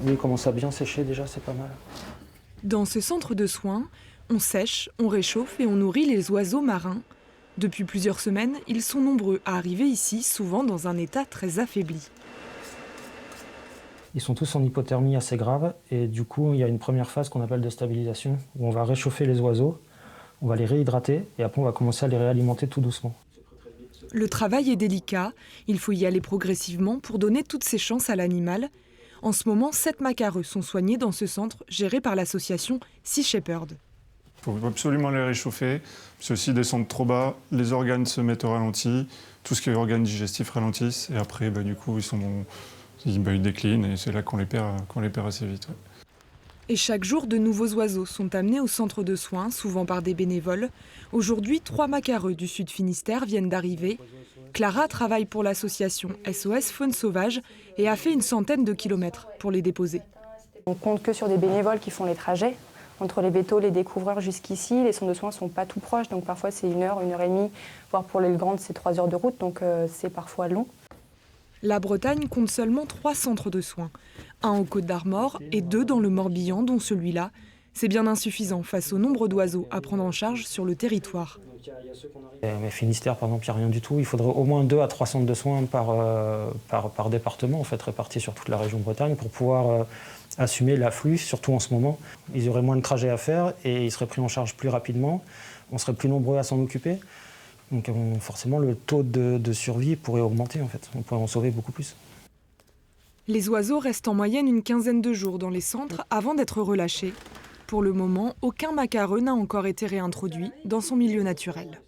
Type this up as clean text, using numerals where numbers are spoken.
Lui, il commence à bien sécher déjà, c'est pas mal. Dans ce centre de soins, on sèche, on réchauffe et on nourrit les oiseaux marins. Depuis plusieurs semaines, ils sont nombreux à arriver ici, souvent dans un état très affaibli. Ils sont tous en hypothermie assez grave et du coup, il y a une première phase qu'on appelle de stabilisation où on va réchauffer les oiseaux, on va les réhydrater et après on va commencer à les réalimenter tout doucement. Le travail est délicat, il faut y aller progressivement pour donner toutes ses chances à l'animal. En ce moment, 7 macareux sont soignés dans ce centre géré par l'association Sea Shepherd. Il faut absolument les réchauffer, parce que s'ils descendent trop bas, les organes se mettent au ralenti, tout ce qui est organes digestifs ralentissent, et après, du coup, ils déclinent, et c'est là qu'on les perd assez vite. Ouais. Et chaque jour, de nouveaux oiseaux sont amenés au centre de soins, souvent par des bénévoles. Aujourd'hui, 3 macareux du Sud Finistère viennent d'arriver. Clara travaille pour l'association SOS Faune Sauvage et a fait une centaine de kilomètres pour les déposer. On compte que sur des bénévoles qui font les trajets. Entre les vétos, les découvreurs jusqu'ici, les centres de soins ne sont pas tout proches, donc parfois c'est 1 heure, 1 heure et demie, voire pour les grandes c'est 3 heures de route, donc c'est parfois long. La Bretagne compte seulement 3 centres de soins, un aux Côtes-d'Armor et 2 dans le Morbihan, dont celui-là. C'est bien insuffisant face au nombre d'oiseaux à prendre en charge sur le territoire. Mais Finistère, par exemple, il n'y a rien du tout. Il faudrait au moins 2 à 3 centres de soins par département, en fait, répartis sur toute la région Bretagne, pour pouvoir assumer l'afflux, surtout en ce moment. Ils auraient moins de trajets à faire et ils seraient pris en charge plus rapidement. On serait plus nombreux à s'en occuper. Donc forcément, le taux de survie pourrait augmenter, en fait. On pourrait en sauver beaucoup plus. Les oiseaux restent en moyenne une quinzaine de jours dans les centres avant d'être relâchés. Pour le moment, aucun macareux n'a encore été réintroduit dans son milieu naturel.